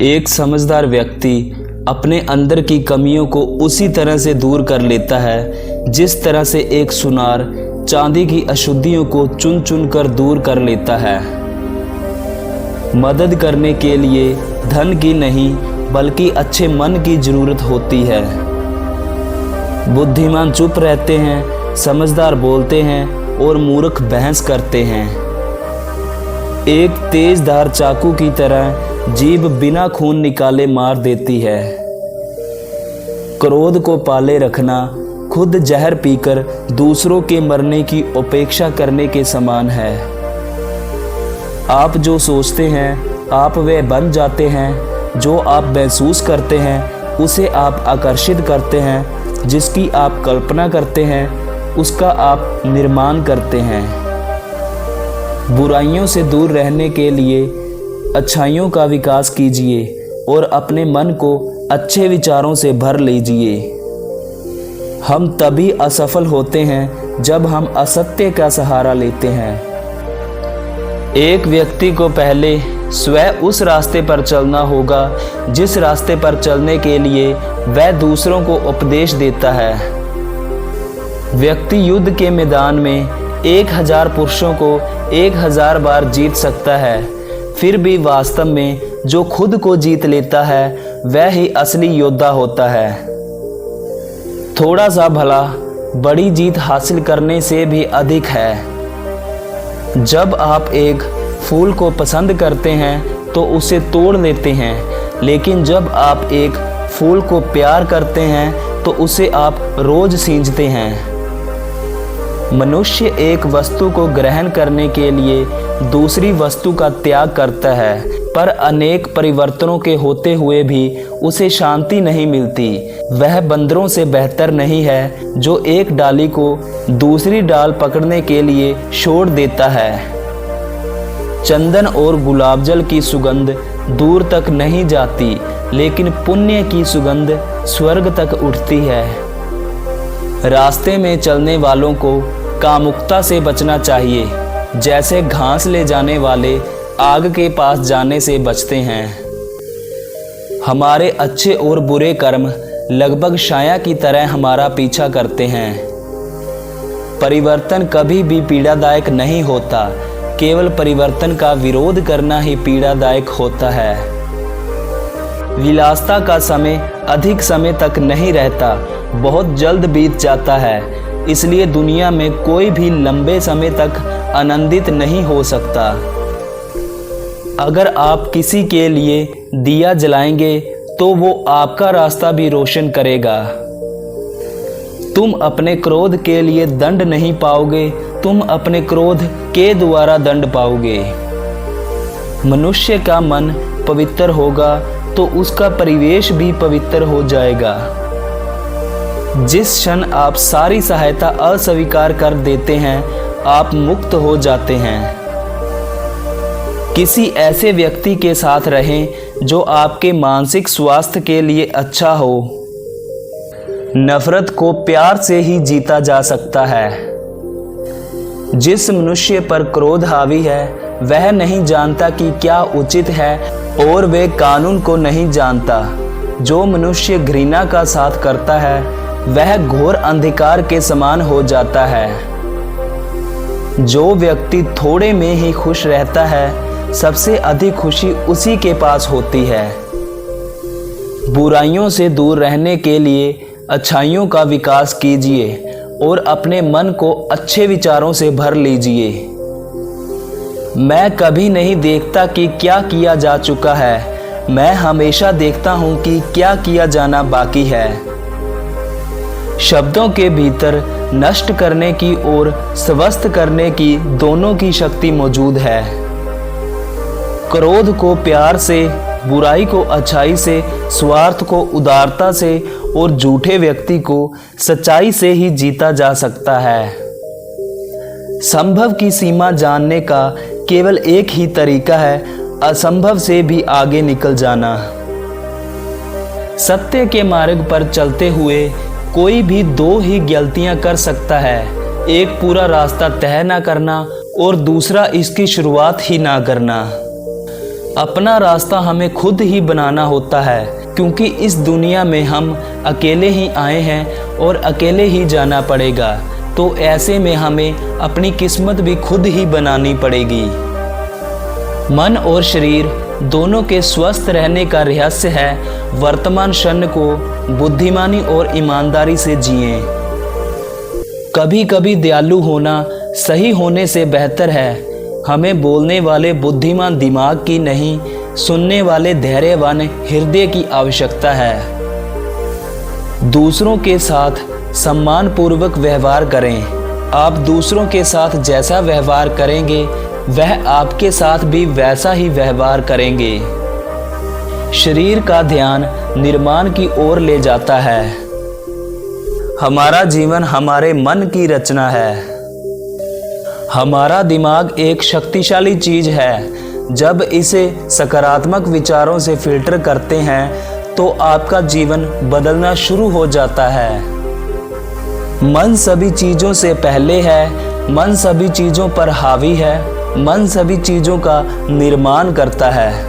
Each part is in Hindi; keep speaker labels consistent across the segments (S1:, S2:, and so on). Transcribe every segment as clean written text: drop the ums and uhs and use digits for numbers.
S1: एक समझदार व्यक्ति अपने अंदर की कमियों को उसी तरह से दूर कर लेता है जिस तरह से एक सुनार चांदी की अशुद्धियों को चुन चुन कर दूर कर लेता है। मदद करने के लिए धन की नहीं बल्कि अच्छे मन की जरूरत होती है। बुद्धिमान चुप रहते हैं, समझदार बोलते हैं और मूर्ख बहस करते हैं। एक तेजधार चाकू की तरह जीभ बिना खून निकाले मार देती है। क्रोध को पाले रखना खुद जहर पीकर दूसरों के मरने की उपेक्षा करने के समान है। आप जो सोचते हैं आप वे बन जाते हैं। जो आप महसूस करते हैं उसे आप आकर्षित करते हैं। जिसकी आप कल्पना करते हैं उसका आप निर्माण करते हैं। बुराइयों से दूर रहने के लिए अच्छाइयों का विकास कीजिए और अपने मन को अच्छे विचारों से भर लीजिए। हम तभी असफल होते हैं जब हम असत्य का सहारा लेते हैं। एक व्यक्ति को पहले स्वयं उस रास्ते पर चलना होगा जिस रास्ते पर चलने के लिए वह दूसरों को उपदेश देता है। व्यक्ति युद्ध के मैदान में 1000 पुरुषों को 1000 बार जीत सकता है, फिर भी वास्तव में जो खुद को जीत लेता है वह ही असली योद्धा होता है। थोड़ा सा भला बड़ी जीत हासिल करने से भी अधिक है। जब आप एक फूल को पसंद करते हैं तो उसे तोड़ लेते हैं, लेकिन जब आप एक फूल को प्यार करते हैं तो उसे आप रोज सींचते हैं। मनुष्य एक वस्तु को ग्रहण करने के लिए दूसरी वस्तु का त्याग करता है, पर अनेक परिवर्तनों के होते हुए भी उसे शांति नहीं मिलती। वह बंदरों से बेहतर नहीं है जो एक डाली को दूसरी डाल पकड़ने के लिए छोड़ देता है। चंदन और गुलाब जल की सुगंध दूर तक नहीं जाती, लेकिन पुण्य की सुगंध स्वर्ग तक उठती है। रास्ते में चलने वालों को कामुकता से बचना चाहिए, जैसे घास ले जाने वाले आग के पास जाने से बचते हैं। हमारे अच्छे और बुरे कर्म लगभग छाया की तरह हमारा पीछा करते हैं। परिवर्तन कभी भी पीड़ादायक नहीं होता, केवल परिवर्तन का विरोध करना ही पीड़ादायक होता है। विलासिता का समय अधिक समय तक नहीं रहता, बहुत जल्द बीत जाता है। इसलिए दुनिया में कोई भी लंबे समय तक आनंदित नहीं हो सकता। अगर आप किसी के लिए दिया जलाएंगे तो वो आपका रास्ता भी रोशन करेगा। तुम अपने क्रोध के लिए दंड नहीं पाओगे, तुम अपने क्रोध के द्वारा दंड पाओगे। मनुष्य का मन पवित्र होगा तो उसका परिवेश भी पवित्र हो जाएगा। जिस क्षण आप सारी सहायता अस्वीकार कर देते हैं आप मुक्त हो जाते हैं। किसी ऐसे व्यक्ति के साथ रहें जो आपके मानसिक स्वास्थ्य के लिए अच्छा हो। नफरत को प्यार से ही जीता जा सकता है। जिस मनुष्य पर क्रोध हावी है वह नहीं जानता कि क्या उचित है और वह कानून को नहीं जानता। जो मनुष्य घृणा का साथ करता है वह घोर अंधकार के समान हो जाता है। जो व्यक्ति थोड़े में ही खुश रहता है सबसे अधिक खुशी उसी के पास होती है। बुराइयों से दूर रहने के लिए अच्छाइयों का विकास कीजिए और अपने मन को अच्छे विचारों से भर लीजिए। मैं कभी नहीं देखता कि क्या किया जा चुका है, मैं हमेशा देखता हूं कि क्या किया जाना बाकी है। शब्दों के भीतर नष्ट करने की और स्वस्थ करने की दोनों की शक्ति मौजूद है। क्रोध को प्यार से, बुराई को अच्छाई से, स्वार्थ को उदारता से और झूठे व्यक्ति को सच्चाई से ही जीता जा सकता है। संभव की सीमा जानने का केवल एक ही तरीका है, असंभव से भी आगे निकल जाना। सत्य के मार्ग पर चलते हुए कोई भी दो ही गलतियां कर सकता है, एक पूरा रास्ता तय ना करना और दूसरा इसकी शुरुआत ही ना करना। अपना रास्ता हमें खुद ही बनाना होता है, क्योंकि इस दुनिया में हम अकेले ही आए हैं और अकेले ही जाना पड़ेगा। तो ऐसे में हमें अपनी किस्मत भी खुद ही बनानी पड़ेगी। मन और शरीर दोनों के स्वस्थ रहने का रहस्य है वर्तमान क्षण को बुद्धिमानी और ईमानदारी से जिएं। कभी कभी दयालु होना सही होने से बेहतर है। हमें बोलने वाले बुद्धिमान दिमाग की नहीं, सुनने वाले धैर्यवान हृदय की आवश्यकता है। दूसरों के साथ सम्मानपूर्वक व्यवहार करें। आप दूसरों के साथ जैसा व्यवहार करेंगे वह आपके साथ भी वैसा ही व्यवहार करेंगे। शरीर का ध्यान निर्माण की ओर ले जाता है। हमारा जीवन हमारे मन की रचना है। हमारा दिमाग एक शक्तिशाली चीज है। जब इसे सकारात्मक विचारों से फिल्टर करते हैं तो आपका जीवन बदलना शुरू हो जाता है। मन सभी चीजों से पहले है, मन सभी चीजों पर हावी है, मन सभी चीजों का निर्माण करता है।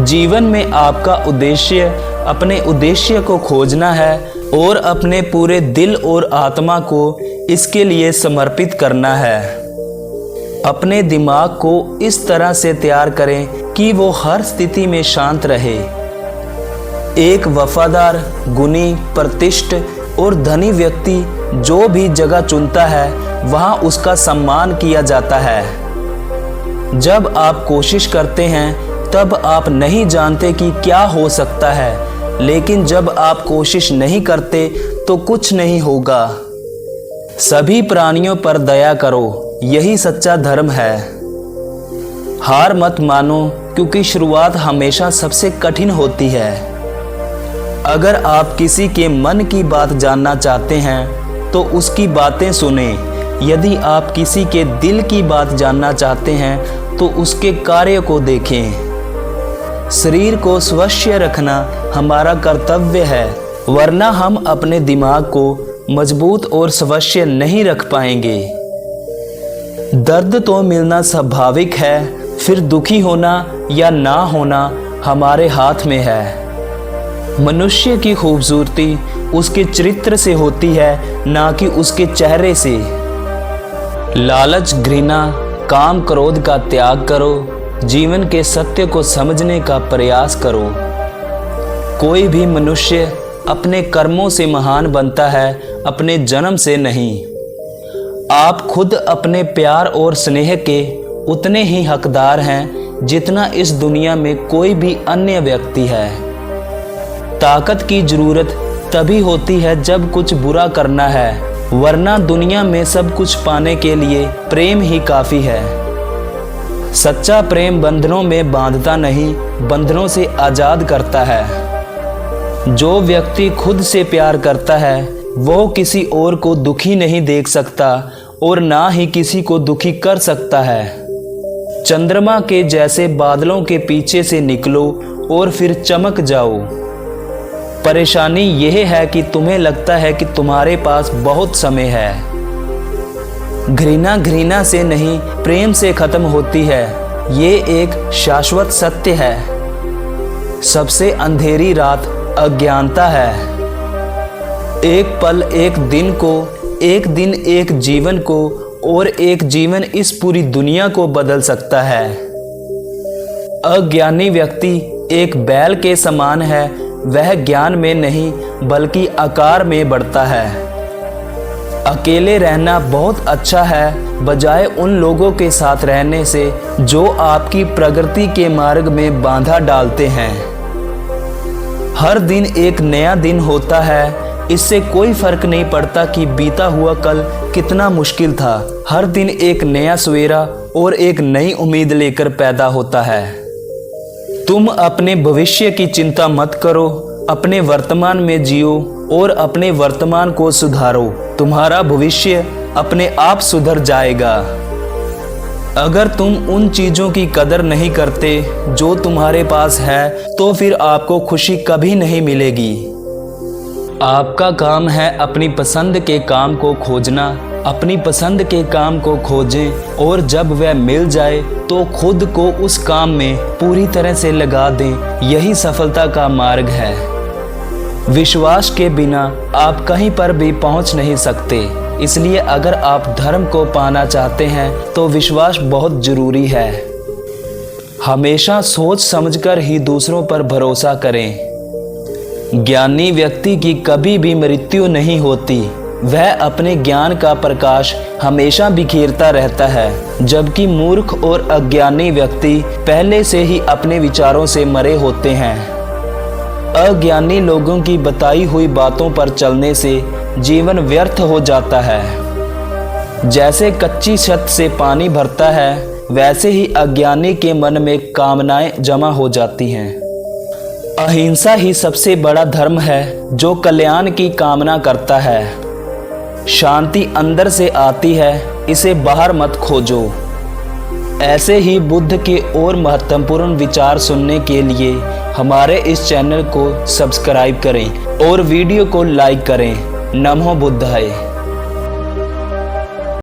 S1: जीवन में आपका उद्देश्य अपने उद्देश्य को खोजना है और अपने पूरे दिल और आत्मा को इसके लिए समर्पित करना है। अपने दिमाग को इस तरह से तैयार करें कि वो हर स्थिति में शांत रहे। एक वफादार, गुणी, प्रतिष्ठित और धनी व्यक्ति जो भी जगह चुनता है वहां उसका सम्मान किया जाता है। जब आप कोशिश करते हैं तब आप नहीं जानते कि क्या हो सकता है, लेकिन जब आप कोशिश नहीं करते तो कुछ नहीं होगा। सभी प्राणियों पर दया करो, यही सच्चा धर्म है। हार मत मानो, क्योंकि शुरुआत हमेशा सबसे कठिन होती है। अगर आप किसी के मन की बात जानना चाहते हैं तो उसकी बातें सुनें। यदि आप किसी के दिल की बात जानना चाहते हैं तो उसके कार्य को देखें। शरीर को स्वस्थ रखना हमारा कर्तव्य है, वरना हम अपने दिमाग को मजबूत और स्वस्थ नहीं रख पाएंगे। दर्द तो मिलना स्वाभाविक है, फिर दुखी होना या ना होना हमारे हाथ में है। मनुष्य की खूबसूरती उसके चरित्र से होती है, ना कि उसके चेहरे से। लालच, घृणा, काम, क्रोध का त्याग करो। जीवन के सत्य को समझने का प्रयास करो। कोई भी मनुष्य अपने कर्मों से महान बनता है, अपने जन्म से नहीं। आप खुद अपने प्यार और स्नेह के उतने ही हकदार हैं जितना इस दुनिया में कोई भी अन्य व्यक्ति है। ताकत की जरूरत तभी होती है जब कुछ बुरा करना है, वरना दुनिया में सब कुछ पाने के लिए प्रेम ही काफी है। सच्चा प्रेम बंधनों में बांधता नहीं, बंधनों से आजाद करता है। जो व्यक्ति खुद से प्यार करता है वो किसी और को दुखी नहीं देख सकता और ना ही किसी को दुखी कर सकता है। चंद्रमा के जैसे बादलों के पीछे से निकलो और फिर चमक जाओ। परेशानी यह है कि तुम्हें लगता है कि तुम्हारे पास बहुत समय है। घृणा घृणा से नहीं, प्रेम से खत्म होती है। ये एक शाश्वत सत्य है। सबसे अंधेरी रात अज्ञानता है। एक पल एक दिन को, एक दिन एक जीवन को और एक जीवन इस पूरी दुनिया को बदल सकता है। अज्ञानी व्यक्ति एक बैल के समान है। वह ज्ञान में नहीं बल्कि आकार में बढ़ता है। अकेले रहना बहुत अच्छा है, बजाय उन लोगों के साथ रहने से जो आपकी प्रगति के मार्ग में बाधा डालते हैं। हर दिन एक नया दिन होता है। इससे कोई फर्क नहीं पड़ता कि बीता हुआ कल कितना मुश्किल था। हर दिन एक नया सवेरा और एक नई उम्मीद लेकर पैदा होता है। तुम अपने भविष्य की चिंता मत करो, अपने वर्तमान में जियो और अपने वर्तमान को सुधारो। तुम्हारा भविष्य अपने आप सुधर जाएगा। अगर तुम उन चीजों की कदर नहीं करते जो तुम्हारे पास है तो फिर आपको खुशी कभी नहीं मिलेगी। आपका काम है अपनी पसंद के काम को खोजना, अपनी पसंद के काम को खोजें और जब वह मिल जाए तो खुद को उस काम में पूरी तरह से लगा दें। यही सफलता का मार्ग है। विश्वास के बिना आप कहीं पर भी पहुंच नहीं सकते। इसलिए अगर आप धर्म को पाना चाहते हैं तो विश्वास बहुत जरूरी है। हमेशा सोच समझकर ही दूसरों पर भरोसा करें। ज्ञानी व्यक्ति की कभी भी मृत्यु नहीं होती। वह अपने ज्ञान का प्रकाश हमेशा बिखेरता रहता है, जबकि मूर्ख और अज्ञानी व्यक्ति पहले से ही अपने विचारों से मरे होते हैं। अज्ञानी लोगों की बताई हुई बातों पर चलने से जीवन व्यर्थ हो जाता है। जैसे कच्ची छत से पानी भरता है, वैसे ही अज्ञानी के मन में कामनाएं जमा हो जाती हैं। अहिंसा ही सबसे बड़ा धर्म है जो कल्याण की कामना करता है। शांति अंदर से आती है, इसे बाहर मत खोजो। ऐसे ही बुद्ध के और महत्वपूर्ण विचार सुनने के लिए हमारे इस चैनल को सब्सक्राइब करें और वीडियो को लाइक करें। नमो बुद्धाय।